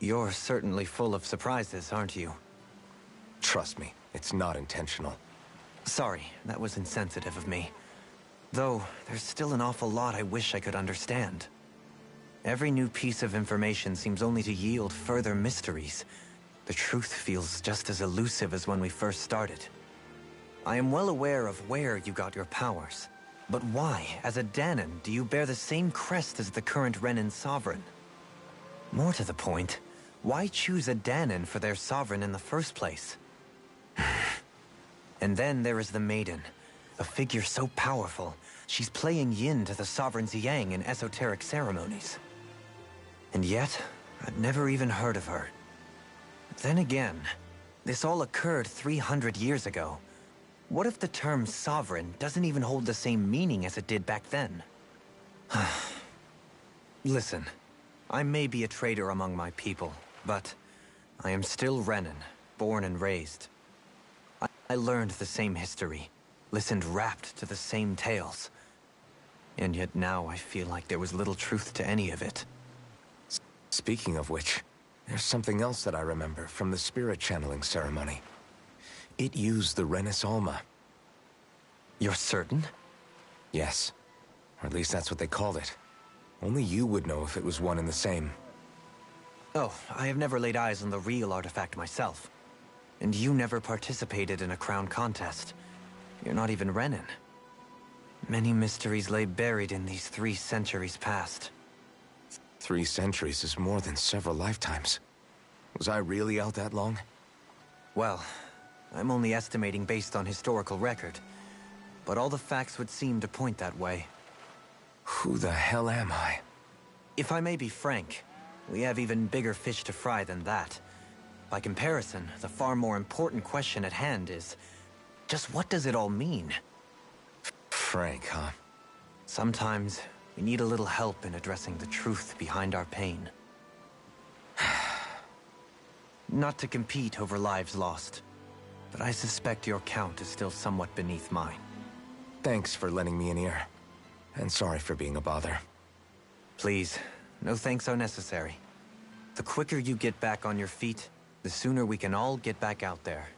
You're certainly full of surprises, aren't you? Trust me, it's not intentional. Sorry, that was insensitive of me. Though, there's still an awful lot I wish I could understand. Every new piece of information seems only to yield further mysteries. The truth feels just as elusive as when we first started. I am well aware of where you got your powers. But why, as a Danan, do you bear the same crest as the current Renan sovereign? More to the point, why choose a Danan for their sovereign in the first place? And then there is the Maiden. A figure so powerful, she's playing yin to the sovereign's yang in esoteric ceremonies. And yet, I've never even heard of her. Then again, this all occurred 300 years ago. What if the term sovereign doesn't even hold the same meaning as it did back then? Listen, I may be a traitor among my people, but I am still Renan, born and raised. I learned the same history, listened rapt to the same tales. And yet now I feel like there was little truth to any of it. Speaking of which, there's something else that I remember from the spirit channeling ceremony. It used the Renis Alma. You're certain? Yes. Or at least that's what they called it. Only you would know if it was one and the same. Oh, I have never laid eyes on the real artifact myself. And you never participated in a crown contest. You're not even Renan. Many mysteries lay buried in these 3 centuries past. 3 centuries is more than several lifetimes. Was I really out that long? Well, I'm only estimating based on historical record. But all the facts would seem to point that way. Who the hell am I? If I may be frank, we have even bigger fish to fry than that. By comparison, the far more important question at hand is, just what does it all mean? Frank, huh? Sometimes, we need a little help in addressing the truth behind our pain. Not to compete over lives lost, but I suspect your count is still somewhat beneath mine. Thanks for lending me an ear. And sorry for being a bother. Please, no thanks are necessary. The quicker you get back on your feet, the sooner we can all get back out there.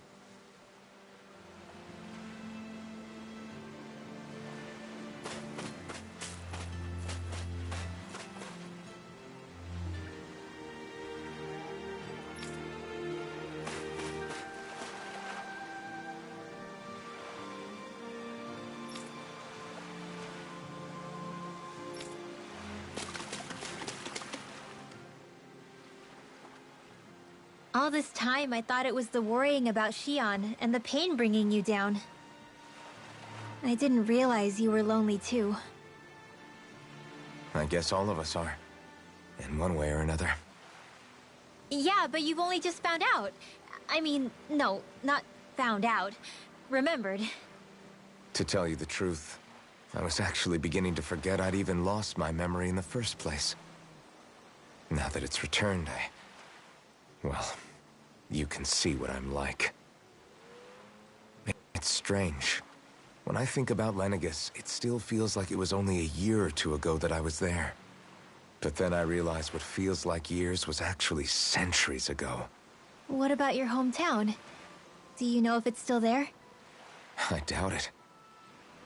All this time, I thought it was the worrying about Xion and the pain bringing you down. I didn't realize you were lonely too. I guess all of us are. In one way or another. Yeah, but you've only just found out. I mean, no, not found out. Remembered. To tell you the truth, I was actually beginning to forget I'd even lost my memory in the first place. Now that it's returned, well, you can see what I'm like. It's strange. When I think about Lenegis, it still feels like it was only a year or 2 ago that I was there. But then I realized what feels like years was actually centuries ago. What about your hometown? Do you know if it's still there? I doubt it.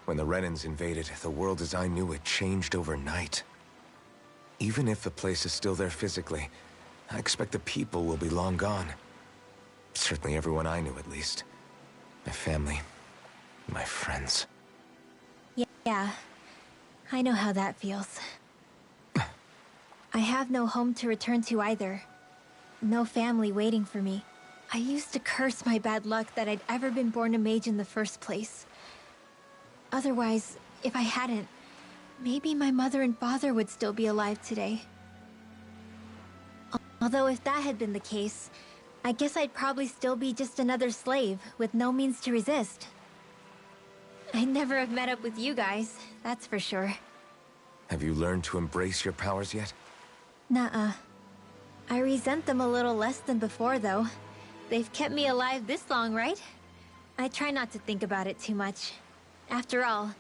When the Renans invaded, the world as I knew it changed overnight. Even if the place is still there physically, I expect the people will be long gone. Certainly everyone I knew, at least. My family, my friends. Yeah, I know how that feels. I have no home to return to either. No family waiting for me. I used to curse my bad luck that I'd ever been born a mage in the first place. Otherwise, if I hadn't, maybe my mother and father would still be alive today. Although if that had been the case, I guess I'd probably still be just another slave with no means to resist. I'd never have met up with you guys, that's for sure. Have you learned to embrace your powers yet? Nuh-uh. I resent them a little less than before, though. They've kept me alive this long, right? I try not to think about it too much. After all,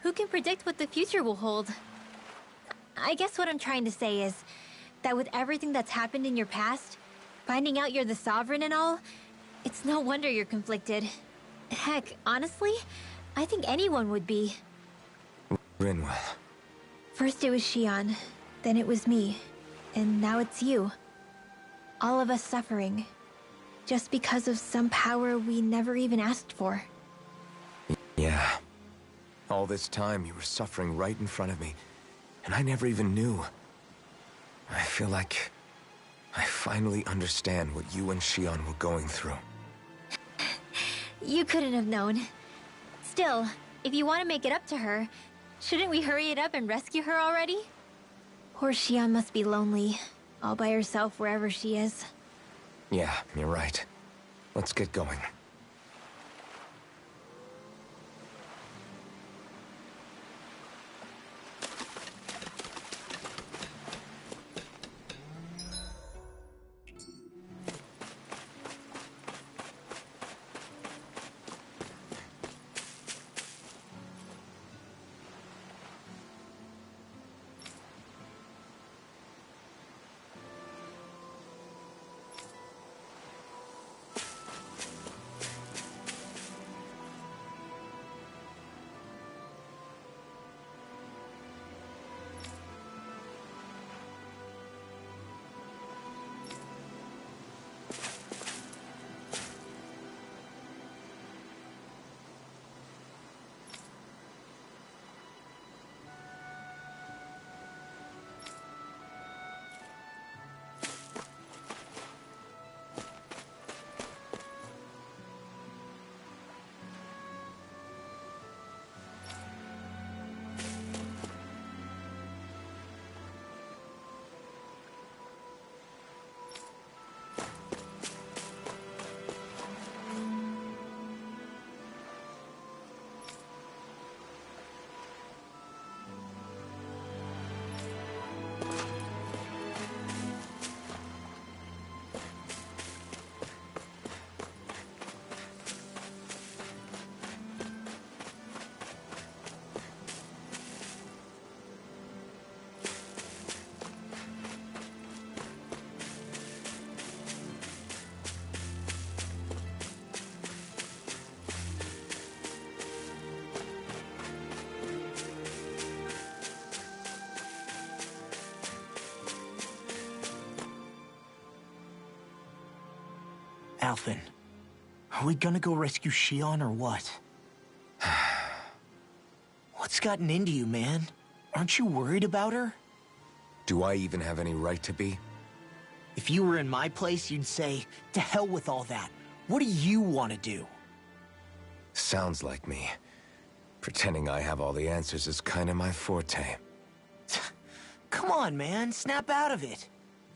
who can predict what the future will hold? I guess what I'm trying to say is that with everything that's happened in your past, finding out you're the Sovereign and all, it's no wonder you're conflicted. Heck, honestly, I think anyone would be. Rinwell. First it was Xion, then it was me, and now it's you. All of us suffering, just because of some power we never even asked for. Yeah. All this time you were suffering right in front of me, and I never even knew. I feel like I finally understand what you and Xion were going through. You couldn't have known. Still, if you want to make it up to her, shouldn't we hurry it up and rescue her already? Poor Xion must be lonely, all by herself wherever she is. Yeah, you're right. Let's get going. Alphen, are we gonna go rescue Xion or what? What's gotten into you, man? Aren't you worried about her? Do I even have any right to be? If you were in my place, you'd say, to hell with all that. What do you want to do? Sounds like me. Pretending I have all the answers is kind of my forte. Come on, man. Snap out of it.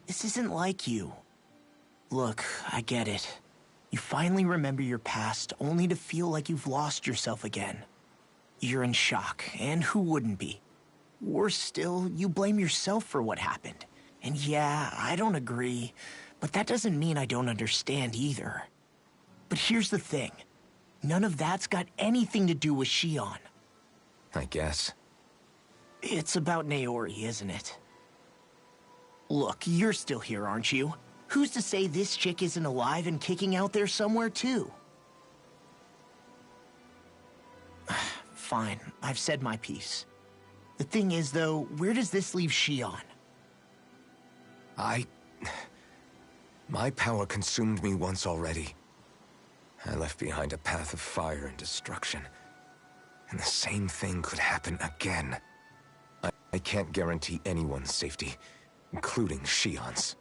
This isn't like you. Look, I get it. You finally remember your past, only to feel like you've lost yourself again. You're in shock, and who wouldn't be? Worse still, you blame yourself for what happened. And yeah, I don't agree, but that doesn't mean I don't understand either. But here's the thing. None of that's got anything to do with Xion. I guess. It's about Naori, isn't it? Look, you're still here, aren't you? Who's to say this chick isn't alive and kicking out there somewhere, too? Fine, I've said my piece. The thing is, though, where does this leave Xion? My power consumed me once already. I left behind a path of fire and destruction. And the same thing could happen again. I can't guarantee anyone's safety, including Xion's.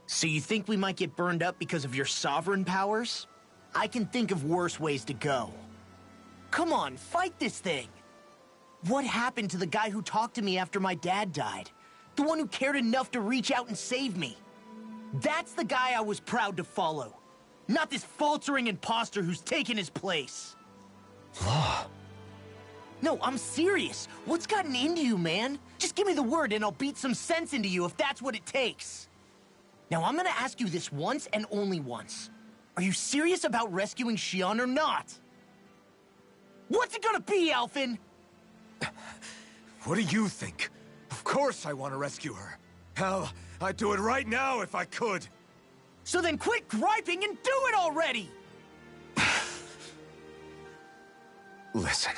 So you think we might get burned up because of your sovereign powers? I can think of worse ways to go. Come on, fight this thing! What happened to the guy who talked to me after my dad died? The one who cared enough to reach out and save me? That's the guy I was proud to follow. Not this faltering imposter who's taken his place. Law. No, I'm serious. What's gotten into you, man? Just give me the word and I'll beat some sense into you if that's what it takes. Now, I'm gonna ask you this once and only once. Are you serious about rescuing Xion or not? What's it gonna be, Alphen? What do you think? Of course I want to rescue her. Hell, I'd do it right now if I could. So then quit griping and do it already! Listen,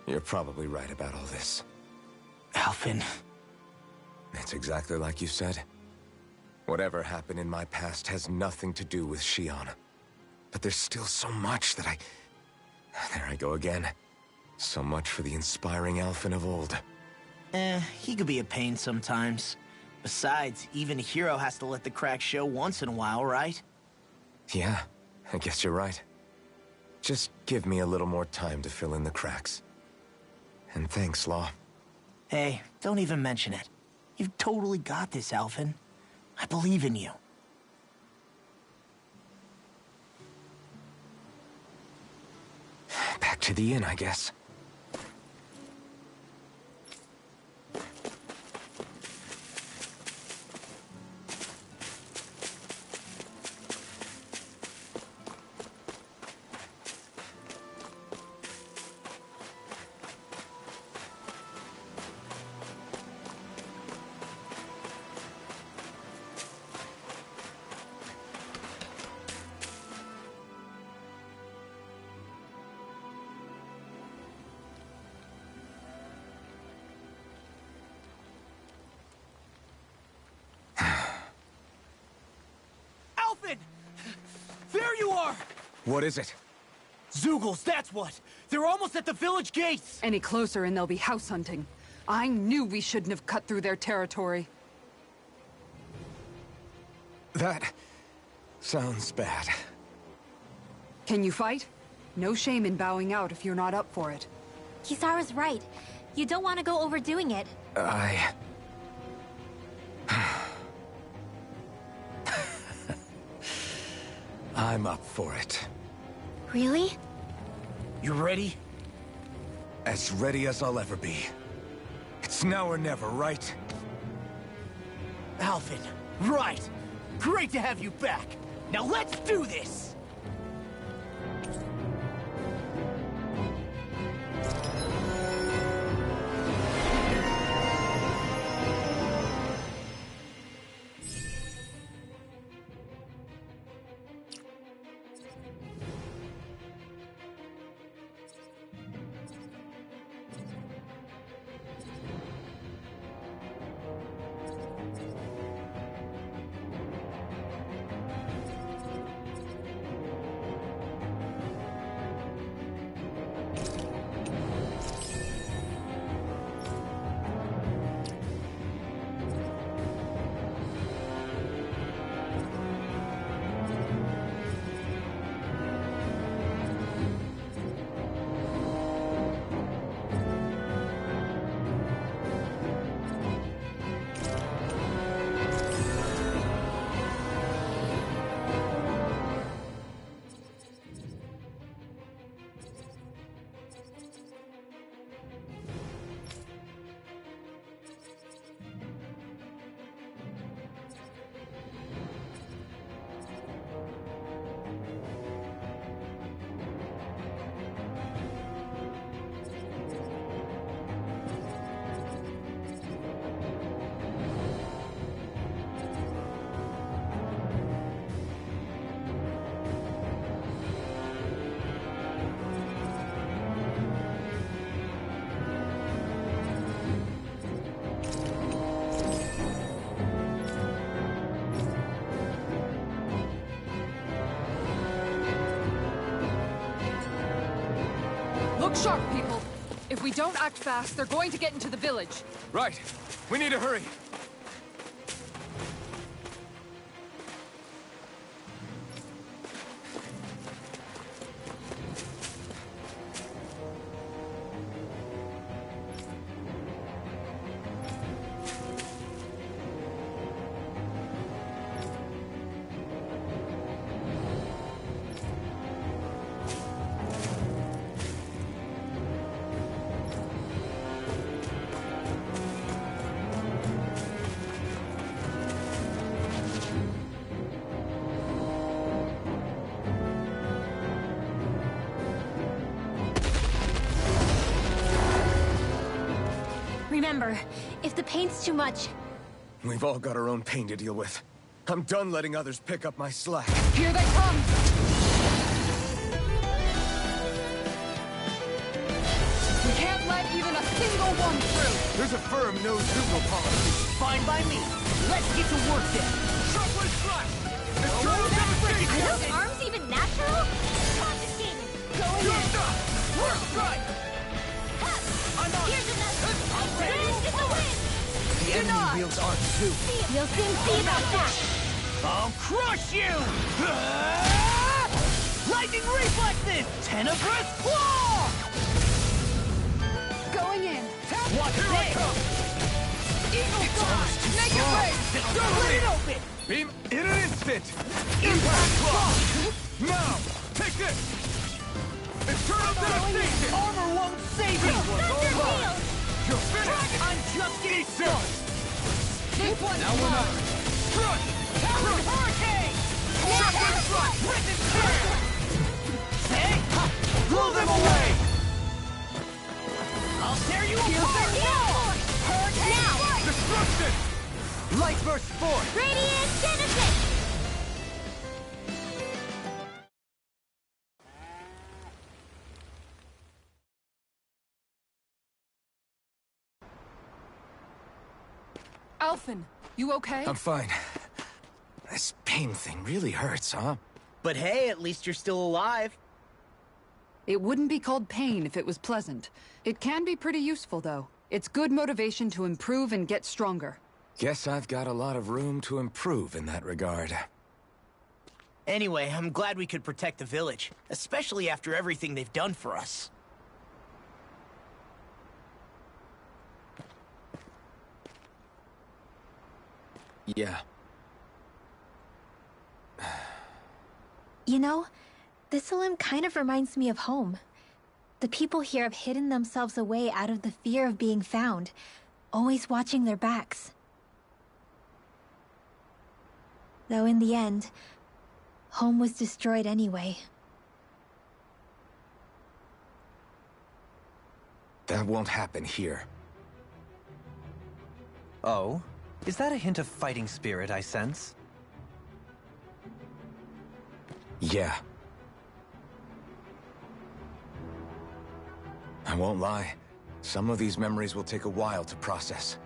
you're probably right about all this. Alphen. It's exactly like you said. Whatever happened in my past has nothing to do with Xion. But there's still so much that There I go again. So much for the inspiring Alphen of old. He could be a pain sometimes. Besides, even a hero has to let the cracks show once in a while, right? Yeah, I guess you're right. Just give me a little more time to fill in the cracks. And thanks, Law. Hey, don't even mention it. You've totally got this, Alvin. I believe in you. Back to the inn, I guess. There you are! What is it? Zeugles, that's what! They're almost at the village gates! Any closer and they'll be house hunting. I knew we shouldn't have cut through their territory. That sounds bad. Can you fight? No shame in bowing out if you're not up for it. Kisara's right. You don't want to go overdoing it. I'm up for it. Really? You ready? As ready as I'll ever be. It's now or never, right? Alvin, right! Great to have you back! Now let's do this! Look sharp, people. If we don't act fast, they're going to get into the village. Right. We need to hurry. Remember, if the pain's too much... We've all got our own pain to deal with. I'm done letting others pick up my slack. Here they come! We can't let even a single one through! There's a firm no-Zugo policy. Fine by me. Let's get to work then. Sharpwood flash! Are those arms even natural? Confiscated! Going in! Work right! I'm on. Here's another! Finish in the wind! The enemy wields arms too. We'll soon see about that! I'll crush you! Lightning reflexes! Tenebrous claw! Going in. Watch this! Eagle fly! Make it rain! Split it open! Beam in an instant! Impact claw! Now! Take this! Eternal devastation! Armor won't save you! You're finished! I'm just getting started! This one's Now we're not. Crush! Towering hurricane! Shepherd strike! Prison spear! Say! Blow them away! I'll tear you apart! Hurricane! Destruction! Light burst forth! Radiant Genesis! Alphen, you okay? I'm fine. This pain thing really hurts, huh? But hey, at least you're still alive. It wouldn't be called pain if it was pleasant. It can be pretty useful, though. It's good motivation to improve and get stronger. Guess I've got a lot of room to improve in that regard. Anyway, I'm glad we could protect the village, especially after everything they've done for us. Yeah. You know, Thistleum kind of reminds me of home. The people here have hidden themselves away out of the fear of being found, always watching their backs. Though in the end, home was destroyed anyway. That won't happen here. Oh? Is that a hint of fighting spirit I sense? Yeah. I won't lie. Some of these memories will take a while to process.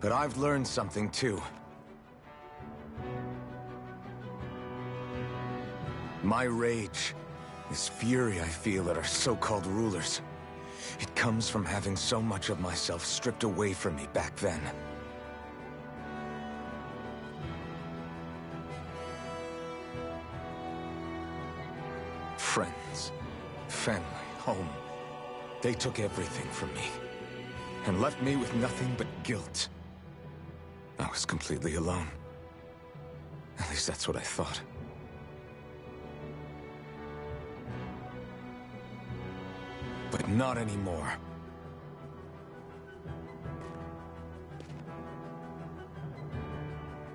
But I've learned something too. My rage, this fury I feel at our so-called rulers, it comes from having so much of myself stripped away from me back then. Friends, family, home. They took everything from me, and left me with nothing but guilt. I was completely alone. At least that's what I thought. But not anymore.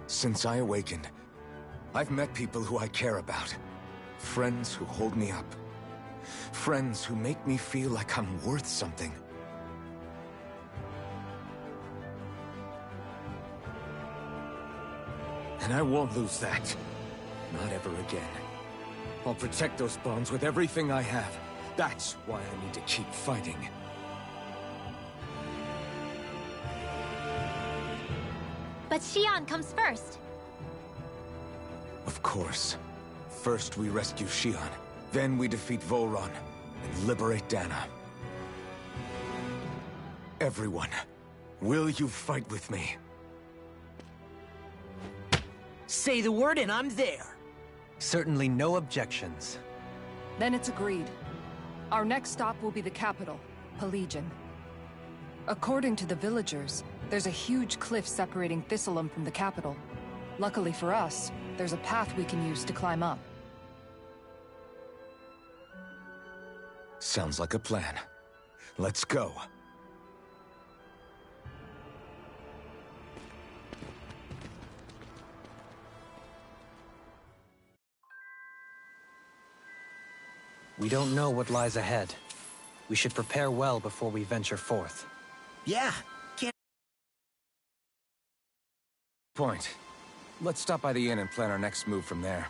Since I awakened, I've met people who I care about. Friends who hold me up. Friends who make me feel like I'm worth something. And I won't lose that. Not ever again. I'll protect those bonds with everything I have. That's why I need to keep fighting. But Xion comes first. Of course. First we rescue Xion, then we defeat Volron, and liberate Dana. Everyone, will you fight with me? Say the word and I'm there. Certainly no objections. Then it's agreed. Our next stop will be the capital, Pelegion. According to the villagers, there's a huge cliff separating Thistleum from the capital. Luckily for us, there's a path we can use to climb up. Sounds like a plan. Let's go. We don't know what lies ahead. We should prepare well before we venture forth. Yeah, can't... Point. Let's stop by the inn and plan our next move from there.